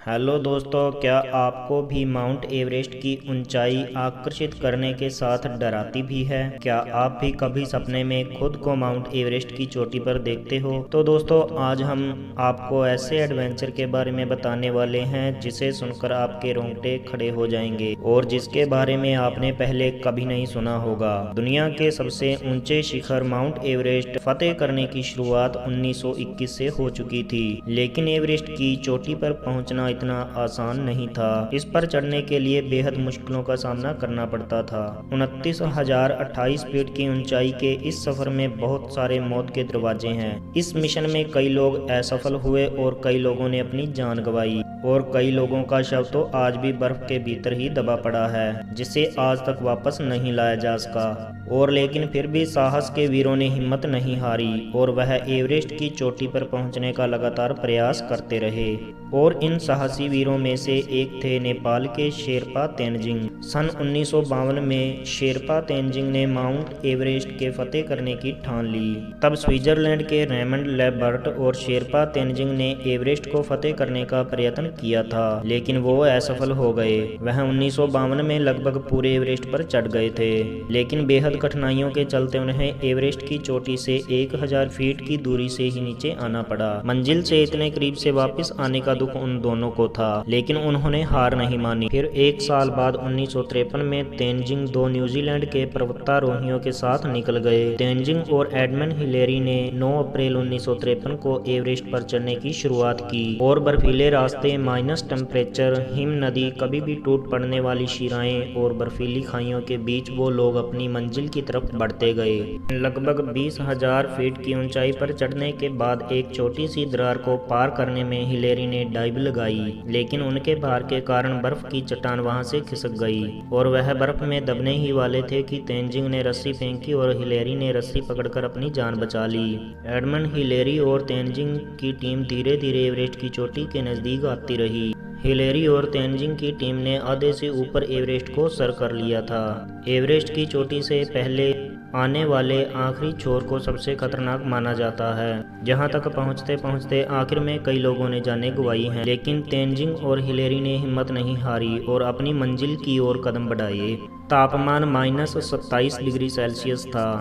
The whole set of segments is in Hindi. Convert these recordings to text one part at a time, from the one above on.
हेलो दोस्तों, क्या आपको भी माउंट एवरेस्ट की ऊंचाई आकर्षित करने के साथ डराती भी है? क्या आप भी कभी सपने में खुद को माउंट एवरेस्ट की चोटी पर देखते हो? तो दोस्तों, आज हम आपको ऐसे एडवेंचर के बारे में बताने वाले हैं जिसे सुनकर आपके रोंगटे खड़े हो जाएंगे और जिसके बारे में आपने पहले कभी नहीं सुना होगा। दुनिया के सबसे ऊंचे शिखर माउंट एवरेस्ट फतेह करने की शुरुआत 1921 से हो चुकी थी, लेकिन एवरेस्ट की चोटी पर पहुंचना इतना आसान नहीं था। इस पर चढ़ने के लिए बेहद मुश्किलों का सामना करना पड़ता था। 29,028 फीट की ऊंचाई के इस सफर में बहुत सारे मौत के दरवाजे हैं। इस मिशन में कई लोग असफल हुए और कई लोगों ने अपनी जान गंवाई और कई लोगों का शव तो आज भी बर्फ के भीतर ही दबा पड़ा है, जिसे आज तक वापस नहीं लाया जा सका। और लेकिन फिर भी साहस के वीरों ने हिम्मत नहीं हारी और वह एवरेस्ट की चोटी पर पहुंचने का लगातार प्रयास करते रहे। और इन साहसी वीरों में से एक थे नेपाल के शेरपा तेंजिंग। सन 1952 में शेरपा तेंजिंग ने माउंट एवरेस्ट के फतेह करने की ठान ली। तब स्विट्जरलैंड के रेमंड लेबर्ट और शेरपा तेंजिंग ने एवरेस्ट को फतेह करने का प्रयत्न किया था, लेकिन वो असफल हो गए। वह 1952 में लगभग पूरे एवरेस्ट पर चढ़ गए थे, लेकिन बेहद कठिनाइयों के चलते उन्हें एवरेस्ट की चोटी से 1000 फीट की दूरी से ही नीचे आना पड़ा। मंजिल से इतने करीब से वापस आने का दुख उन दोनों को था, लेकिन उन्होंने हार नहीं मानी। फिर एक साल बाद 1953 में तेंजिंग 2 न्यूजीलैंड के पर्वतारोहियों के साथ निकल गए। तेंजिंग और एडमंड हिलेरी ने 9 अप्रैल 1953 को एवरेस्ट पर चढ़ने की शुरुआत की और बर्फीले रास्ते, माइनस टेम्परेचर, हिम नदी, कभी भी टूट पड़ने वाली शिराएं और बर्फीली खाइयों के बीच वो लोग अपनी मंजिल की तरफ बढ़ते गए। लगभग 20,000 फीट की ऊंचाई पर चढ़ने के बाद एक छोटी सी दरार को पार करने में हिलेरी ने डाइव लगाई, लेकिन उनके भार के कारण बर्फ की चट्टान वहां से खिसक गई और वह बर्फ में दबने ही वाले थे कि तेंजिंग ने रस्सी फेंकी और हिलेरी ने रस्सी पकड़कर अपनी जान बचा ली। एडमंड, हिलेरी और तेंजिंग की टीम धीरे धीरे एवरेस्ट की चोटी के नजदीक आती रही। हिलेरी और तेंजिंग की टीम ने आधे से ऊपर एवरेस्ट को सर कर लिया था। एवरेस्ट की चोटी से पहले आने वाले आखिरी छोर को सबसे खतरनाक माना जाता है, जहां तक पहुंचते पहुंचते आखिर में कई लोगों ने जानें गंवाई हैं, लेकिन तेंजिंग और हिलेरी ने हिम्मत नहीं हारी और अपनी मंजिल की ओर कदम बढ़ाए। तापमान -27 डिग्री सेल्सियस था।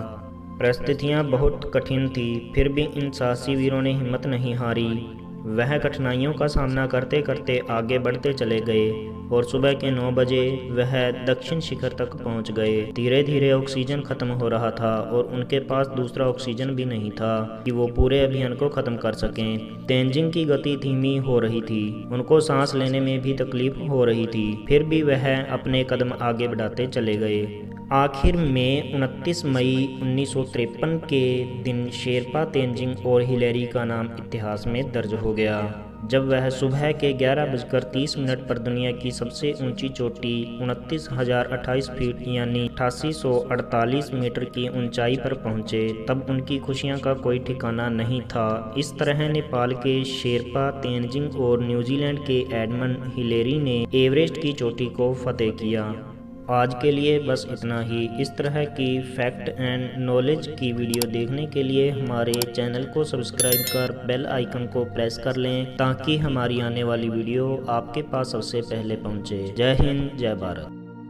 परिस्थितियां बहुत कठिन थी, फिर भी इन साहसी वीरों ने हिम्मत नहीं हारी। वह कठिनाइयों का सामना करते करते आगे बढ़ते चले गए और सुबह के 9 बजे वह दक्षिण शिखर तक पहुंच गए। धीरे धीरे ऑक्सीजन खत्म हो रहा था और उनके पास दूसरा ऑक्सीजन भी नहीं था कि वो पूरे अभियान को खत्म कर सकें। तेंजिंग की गति धीमी हो रही थी, उनको सांस लेने में भी तकलीफ हो रही थी, फिर भी वह अपने कदम आगे बढ़ाते चले गए। आखिर में 29 मई 1953 के दिन शेरपा तेंजिंग और हिलेरी का नाम इतिहास में दर्ज हो गया, जब वह सुबह के 11:30 पर दुनिया की सबसे ऊंची चोटी 29,028 फीट यानी 8848 मीटर की ऊंचाई पर पहुंचे। तब उनकी खुशियां का कोई ठिकाना नहीं था। इस तरह नेपाल के शेरपा तेंजिंग और न्यूजीलैंड के एडमंड हिलेरी ने एवरेस्ट की चोटी को फतेह किया। आज के लिए बस इतना ही। इस तरह की फैक्ट एंड नॉलेज की वीडियो देखने के लिए हमारे चैनल को सब्सक्राइब कर बेल आइकन को प्रेस कर लें, ताकि हमारी आने वाली वीडियो आपके पास सबसे पहले पहुंचे। जय हिंद, जय भारत।